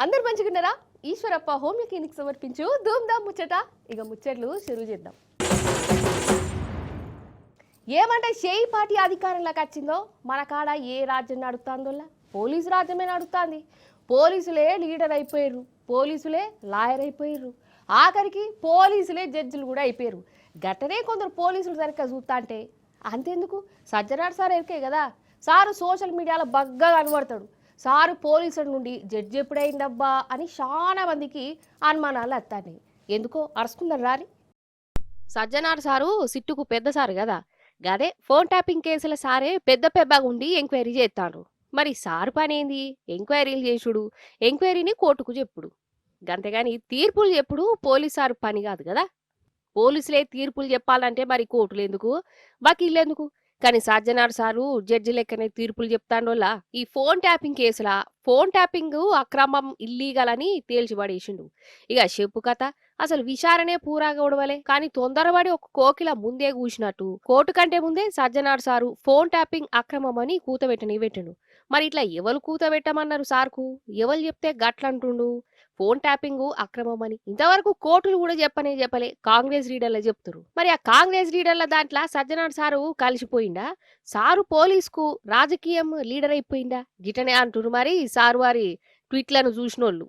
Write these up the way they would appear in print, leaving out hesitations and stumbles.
అందరు మంచిగున్నారా? Eeshwarappa home clinic సమర్పించు ధూమ్ధామ్ ముచ్చట. ఇక ముచ్చట్లు షురూ చేద్దాం. ఏమంటే షేయి పార్టీ అధికారంలోకి వచ్చిందో మన కాడ ఏ రాజ్యం నడుస్తుందోలా పోలీసు రాజ్యమే నడుస్తుంది. పోలీసులే లీడర్ అయిపోయారు, పోలీసులే లాయర్ అయిపోయారు, ఆఖరికి పోలీసులే జడ్జిలు కూడా అయిపోయారు. గట్టనే కొందరు పోలీసులు సరిగ్గా చూస్తా అంటే అంతెందుకు సజ్జనార్ సార్ ఎరికే కదా, సారు సోషల్ మీడియాలో బగ్గా కనబడతాడు. సారు పోలీసుల నుండి జడ్జి ఎప్పుడైందబ్బా అని చాలా మందికి అనుమానాలు వస్తాయి. ఎందుకో అరుచుకుందని రాని సజ్జనార్ సారు సిట్టుకు పెద్ద సారు కదా, గదే ఫోన్ ట్యాపింగ్ కేసుల సారే పెద్ద పెద్దగా ఉండి ఎంక్వైరీ చేస్తాడు. మరి సారు పని ఏంది? ఎంక్వైరీలు చేసుడు, ఎంక్వైరీని కోర్టుకు చెప్పుడు. గంతేగాని తీర్పులు చెప్పుడు పోలీసు సారు పని కాదు కదా. పోలీసులే తీర్పులు చెప్పాలంటే మరి కోర్టులు ఎందుకు, వకీళ్ళు ఎందుకు? కానీ సజ్జనార్ సారు జడ్జి లెక్కనే తీర్పులు చెప్తాండోలా ఈ ఫోన్ ట్యాపింగ్ కేసులా ఫోన్ ట్యాపింగ్ అక్రమం ఇల్లీగల్ అని తేల్చిపడేసిండు. ఇక చెప్పు కథ అసలు విచారణే పూరాగా ఉడవలే, కానీ తొందరపడి ఒక కోకిల ముందే కూసినట్టు కోర్టు కంటే ముందే సజ్జనార్ సారు ఫోన్ ట్యాపింగ్ అక్రమం అని కూతబెట్టని పెట్టిండు. మరి ఇట్లా ఎవరు కూతబెట్టమన్నారు సార్కు? ఎవరు చెప్తే గట్లంటుండు ఫోన్ ట్యాపింగ్ అక్రమం అని? ఇంతవరకు కోర్టులు కూడా చెప్పలే, కాంగ్రెస్ లీడర్లు చెప్తున్నారు. మరి ఆ కాంగ్రెస్ లీడర్ల దాంట్లో సజ్జనార్ సారు కలిసిపోయిందా? సారు పోలీసుకు రాజకీయం లీడర్ అయిపోయిందా? గిటనే అంటున్నారు మరి సారు వారి ట్వీట్లను చూసినోళ్ళు.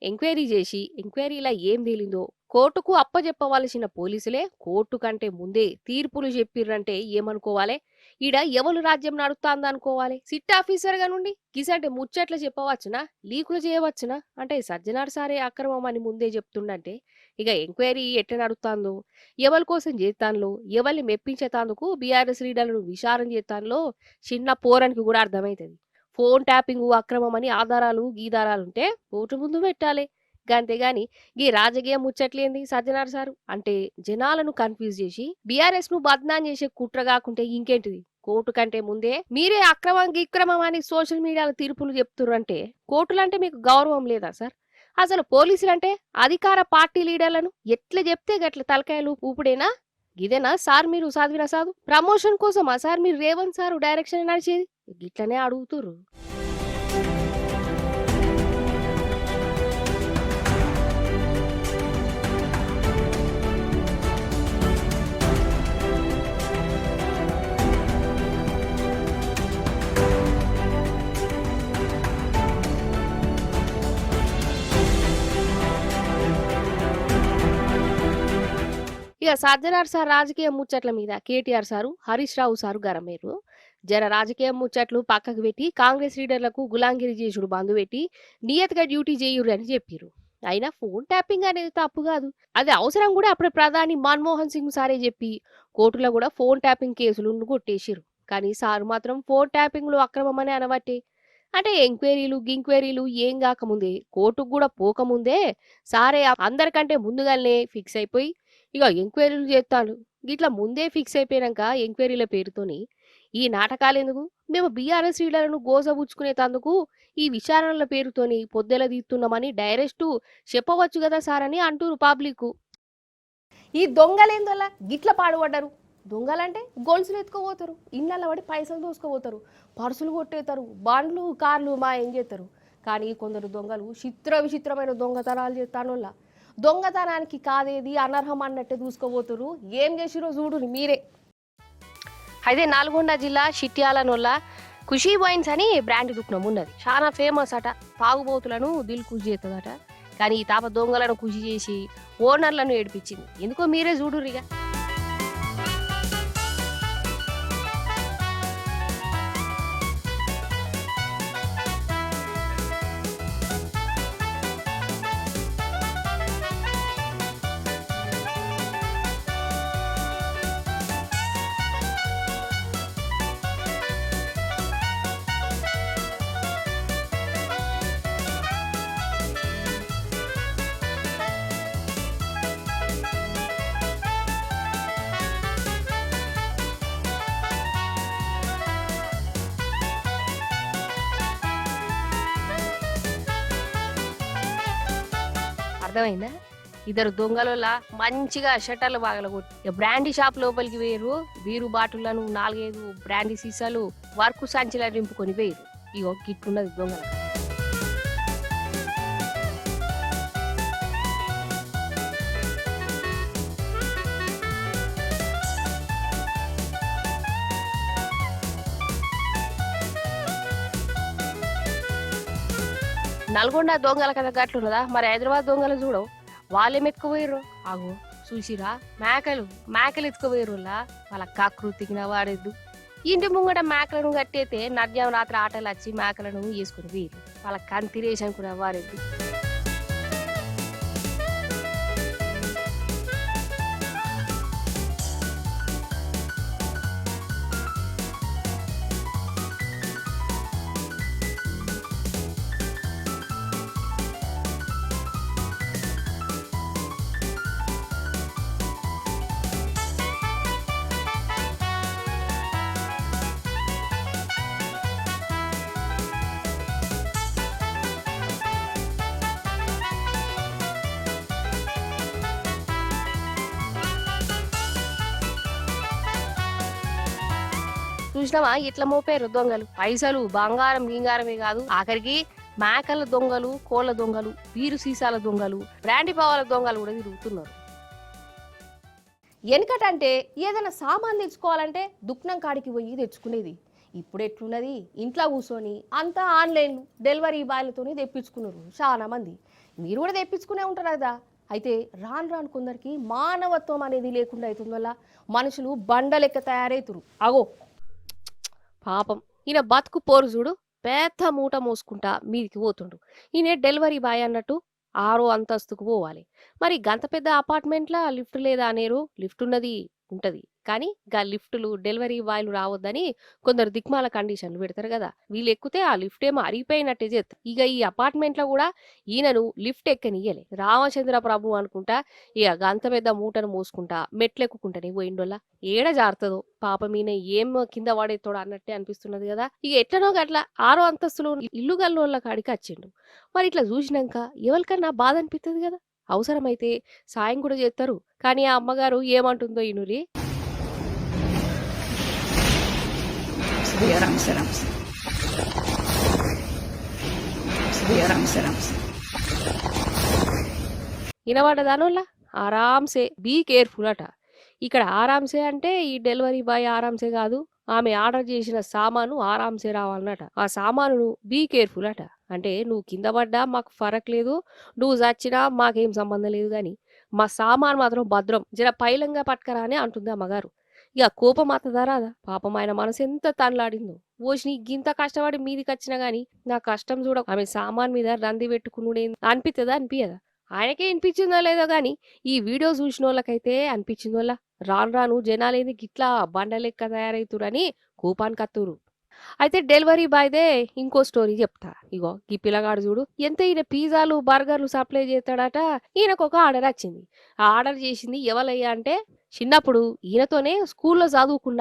ఎంక్వైరీ చేసి ఎంక్వైరీలా ఏం తేలిందో కోర్టుకు అప్పజెప్పవలసిన పోలీసులే కోర్టు కంటే ముందే తీర్పులు చెప్పిర్రంటే ఏమనుకోవాలి? ఈడ ఎవరు రాజ్యం నడుస్తాందనుకోవాలి? సిట్ ఆఫీసర్ గా నుండి గిసంటే ముచ్చట్లు చెప్పవచ్చునా, లీకులు చేయవచ్చునా? అంటే సజ్జనార్ సారే అక్రమం అని ముందే చెప్తుండంటే ఇక ఎంక్వైరీ ఎట్ట నడుస్తాందో, ఎవరి కోసం చేస్తాన్లో, ఎవరిని మెప్పించేతాందుకు బీఆర్ఎస్ లీడర్లను విచారణ చేస్తాన్లో చిన్న పోరానికి కూడా అర్థమవుతుంది. ఫోన్ ట్యాపింగ్ అక్రమం అని ఆధారాలు గీధారాలుంటే కోర్టు ముందు పెట్టాలి. గంతేగాని ఈ రాజకీయ ముచ్చట్లేంది సజ్జనార్ సారు? అంటే జనాలను కన్ఫ్యూజ్ చేసి బీఆర్ఎస్ ను బద్నాం చేసే కుట్ర కాకుంటే ఇంకేంటిది? కోర్టు కంటే ముందే మీరే అక్రమం అని సోషల్ మీడియాలో తీర్పులు చెప్తుర్రంటే కోర్టులంటే మీకు గౌరవం లేదా సార్? అసలు పోలీసులంటే అధికార పార్టీ లీడర్లను ఎట్లా చెప్తే గట్ల తలకాయలు ఊపుడేనా? ఇదేనా సార్ మీరు చదివిన సాదు? ప్రమోషన్ కోసమా సార్ మీరు రేవంత్ సారు డైరెక్షన్ నడిచేది? గిట్లనే అడుగుతురు. ఇక సజ్జనార్ సార్ రాజకీయ ముచ్చట్ల మీద కేటీఆర్ సారు హరీష్ రావు సారు గరమేరు. జర రాజకీయ ముచ్చట్లు పక్కకు పెట్టి కాంగ్రెస్ లీడర్లకు గులాంగిరి చేసుడు బంధు పెట్టి నియతగా డ్యూటీ చేయురు అని చెప్పారు. అయినా ఫోన్ ట్యాపింగ్ అనేది తప్పు కాదు, అది అవసరం కూడా. అప్పుడు ప్రధాని మన్మోహన్ సింగ్ సారే చెప్పి కోర్టులో కూడా ఫోన్ ట్యాపింగ్ కేసులు కొట్టేసిరు. కానీ సారు మాత్రం ఫోన్ ట్యాపింగ్ లో అక్రమం అని అనబట్టే. అంటే ఎంక్వైరీలు ఏం కాకముందే కోర్టుకు కూడా పోకముందే సారే అందరికంటే ముందుగానే ఫిక్స్ అయిపోయి ఇక ఎంక్వైరీలు చేస్తాను. గిట్లా ముందే ఫిక్స్ అయిపోయాక ఎంక్వైరీల పేరుతోని ఈ నాటకాలు ఎందుకు? మేము బీఆర్ఎస్ లీడర్లను గోసబుచ్చుకునే తందుకు ఈ విచారణల పేరుతోని పొద్దెల తీస్తున్నామని డైరెక్ట్ చెప్పవచ్చు కదా సార్ అని అంటూరు పబ్లిక్. ఈ దొంగలేందోలా గిట్ల పాడుపడ్డారు. దొంగలంటే గొలుసులు ఎత్తుకోపోతారు, ఇళ్ళల్లో పడి పైసలు దోసుకుపోతారు, పర్సులు కొట్టేస్తారు, బండ్లు కార్లు ఏం చేస్తారు. కానీ కొందరు దొంగలు విచిత్రమైన దొంగతనాలు చేస్తానోళ్ళ. దొంగతనానికి కాదేది అనర్హం అన్నట్టే దూసుకోబోతురు. ఏం చేసిరో చూడు మీరే. అయితే నల్గొండ జిల్లా చిట్యాలనొల్ల ఖుషీ వైన్స్ అని బ్రాండ్ దుకాణం ఉన్నది, చాలా ఫేమస్ అట. తాగుబోతులను దిల్ ఖుషి చేస్తుందట. కానీ ఈ తాప దొంగలను ఖుషి చేసి ఓనర్లను ఏడిపించింది. ఎందుకో మీరే చూడురిగా. అర్థమైందా? ఇద్దరు దొంగలలా మంచిగా షట్టర్లు బాగలగొట్టి బ్రాండీ షాప్ లోపలికి వేయరు, బీరు బాటిళ్లను 4-5 బ్రాండీ సీసాలు వర్క్ సంచిలా నింపుకొని వేయరు. ఇగో గిట్లున్నది దొంగల. నల్గొండ దొంగల కథ గట్లున్నదా? మరి హైదరాబాద్ దొంగలు చూడవు, వాళ్ళేం ఎత్తుకుపోయారు. ఆగు చూసిరా, మేకలు ఎత్తుకుపోయారులా. వాళ్ళ కాకృతికి వాడేద్దు. ఇంటి ముంగట మేకలను కట్టయితే నద్యం రాత్రి ఆటలు వచ్చి మేకలను వేసుకుని పోయారు. వాళ్ళ కంతిరేషన్ కూడా వాడేద్దు. చూసినావా ఇట్లా మోపారు దొంగలు. పైసలు బంగారం గింగారమే కాదు, ఆఖరికి మేకల దొంగలు, కోళ్ల దొంగలు, బీరు సీసాల దొంగలు, బ్రాండీ పావాల దొంగలు కూడా తిరుగుతున్నారు. వెనకటంటే ఏదైనా సామాన్ తెచ్చుకోవాలంటే దుక్నం కాడికి పోయి తెచ్చుకునేది. ఇప్పుడు ఎట్లున్నది, ఇంట్లో కూర్చొని అంతా ఆన్లైన్ డెలివరీ బాయ్లతో తెప్పించుకున్నారు చాలా మంది. మీరు కూడా తెప్పించుకునే ఉంటారు కదా. అయితే రాను కొందరికి మానవత్వం అనేది లేకుండా అవుతుంది వల్ల మనుషులు బండ లెక్క తయారవుతురు. అగో పాపం ఈయన బతుకు పోరు చూడు, పెద్ద మూట మోసుకుంటా మీదికి పోతుండు. ఈయన డెలివరీ బాయ్ అన్నట్టు 6వ అంతస్తుకు పోవాలి. మరి గంత పెద్ద అపార్ట్మెంట్లా లిఫ్ట్ లేదా అనేరు? లిఫ్ట్ ఉంటది కానీ గా లిఫ్టులు డెలివరీ బాయ్లు రావద్దని కొందరు దిక్మాల కండిషన్లు పెడతారు కదా. వీళ్ళు ఎక్కితే ఆ లిఫ్ట్ ఏమో అరిగిపోయినట్టే చేస్తారు. ఇక ఈ అపార్ట్మెంట్ లో కూడా ఈయనను లిఫ్ట్ ఎక్కనియ్యలే. రామచంద్ర ప్రభు అనుకుంటా ఇక గంత పెద్ద మూటను మోసుకుంటా మెట్లు ఎక్కుకుంటానే పోయిండోళ్ళ. ఏడ జారుతుందో పాపం, ఈయన ఏం కింద పడేతోడు అన్నట్టే అనిపిస్తున్నది కదా. ఇక ఎట్లనో గట్లా 6వ అంతస్తులో ఇల్లు గల్లోళ్ళ కాడికి వచ్చిండు. మరి ఇట్లా చూసినాక ఎవరికన్నా బాధ అనిపిస్తుంది కదా. అవసరమైతే సాయం కూడా చేస్తారు. కానీ ఆ అమ్మగారు ఏమంటుందో ఈనురి. వినబడ్డదానోళ్ళ ఆరాంసే బీ కేర్ఫుల్ అట. ఇక్కడ ఆరాంసే అంటే ఈ డెలివరీ బాయ్ ఆరాంసే కాదు, ఆమె ఆర్డర్ చేసిన సామాను ఆరాంసే రావాలన్నట. ఆ సామాను బీ కేర్ఫుల్ అట. అంటే నువ్వు కింద పడ్డా మాకు ఫరక్ లేదు, నువ్వు చచ్చినా మాకేం సంబంధం లేదు, కానీ మా సామాను మాత్రం భద్రం, జర పైలంగా పట్టుకరా అని అంటుంది అమ్మగారు. ఇక కోపం అత్తదా రాదా? పాపం ఆయన మనసు ఎంత తనలాడిందో. ఓసి గింత కష్టపడి మీదికి వచ్చినా గాని నా కష్టం చూడ ఆమె సామాన్ మీద రంది పెట్టుకునుడే అనిపిస్తుందా? అనిపించదా? ఆయనకే అనిపించిందో లేదో గాని ఈ వీడియో చూసిన వాళ్ళకైతే అనిపించింది వల్ల రాను జనాలేంది గిట్లా బండ లెక్క తయారవుతురని కోపానికి అత్తురు. అయితే డెలివరీ బాయ్దే ఇంకో స్టోరీ చెప్తా. ఇగో ఈ పిల్లగాడు చూడు, ఎంత ఈయన పిజ్జాలు బర్గర్లు సప్లై చేస్తాడట. ఈయనకు ఒక ఆర్డర్ వచ్చింది. ఆ ఆర్డర్ చేసింది ఎవరయ్యా అంటే చిన్నప్పుడు ఈయనతోనే స్కూల్లో చదువుకున్న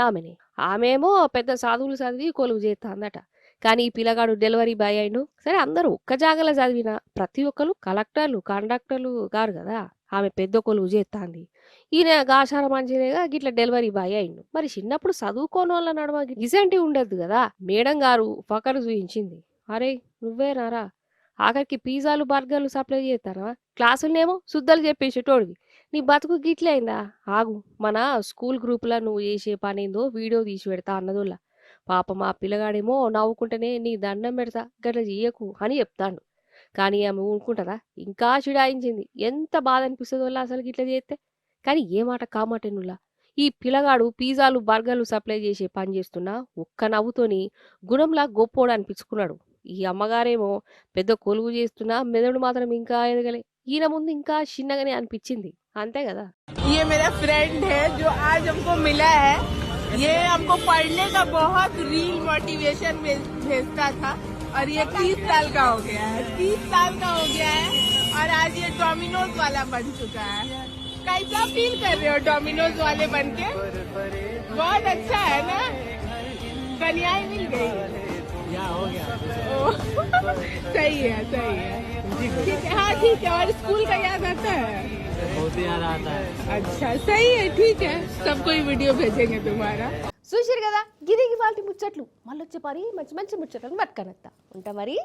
ఆమెమో పెద్ద చదువులు చదివి కొలువు చేస్తాందట. కానీ ఈ పిల్లగాడు డెలివరీ బాయ్ అయిండు. సరే అందరూ ఒక్క జాగలో చదివిన ప్రతి ఒక్కరు కలెక్టర్లు కండక్టర్లు గారు కదా. ఆమె పెద్ద కొలువు చేస్తాంది. ఈయన గాషార మంచిగా గిట్లా డెలివరీ బాయ్ అయిండు. మరి చిన్నప్పుడు చదువుకోని వాళ్ళ నడమ గిజంటి ఉండద్దు కదా. మేడం గారు ఫకరు చూయించింది. అరే నువ్వేనారా ఆఖరికి పిజ్జాలు బర్గర్లు సప్లై చేస్తారా? క్లాసులనేమో శుద్ధలు చెప్పేసేటోడివి, నీ బతుకు గిట్లయిందా? ఆగు, మన స్కూల్ గ్రూప్లో నువ్వు చేసే పనేందో వీడియో తీసి పెడతా అన్నదోళ్ళ. పాపం ఆ పిల్లగాడేమో నవ్వుకుంటేనే నీ దండం పెడతా గట్లా చెయ్యకు అని చెప్తాడు. కానీ ఆమె ఊరుకుంటారా? ఇంకా చిడాయించింది. ఎంత బాధ అనిపిస్తుంది వల్ల అసలు గిట్లా చేస్తే. కానీ ఏ మాట కామాటేనులా ఈ పిల్లగాడు పిజ్జాలు బర్గర్లు సప్లై చేసే పని చేస్తున్నా ఒక్క నవ్వుతోని గుణంలా గొప్పోడు అనిపించుకున్నాడు. ఈ అమ్మగారేమో పెద్ద కొలువు చేస్తున్నా మెదడు మాత్రం ఇంకా ఎదగలే. ఈయన ముందు ఇంకా చిన్నగానే అనిపించింది. అంతే కదా. ये मेरा फ्रेंड है जो आज हमको मिला है. ये हमको पढ़ने का बहुत रील मोटिवेशन भेजता था और ये 30 साल का हो गया है. 30 साल का हो गया है और आज ये डोमिनोज वाला बन चुका है. कैसा फील कर रहे हो डोमिनोज वाले बन के? बहुत अच्छा है ना. कन्याएं मिल गई. हो गया सही है सही है ठीक है हाँ ठीक है और स्कूल का याद आता है बहुत ही याद आता है अच्छा सही है ठीक है सबको ही वीडियो भेजेंगे तुम्हारा చూసారు కదా గిరికి వాళ్ళ ముచ్చట్లు మళ్ళీ వచ్చే పరి మంచి మంచి ముచ్చట్లను పట్టుకనొస్తా ఉంటా మరి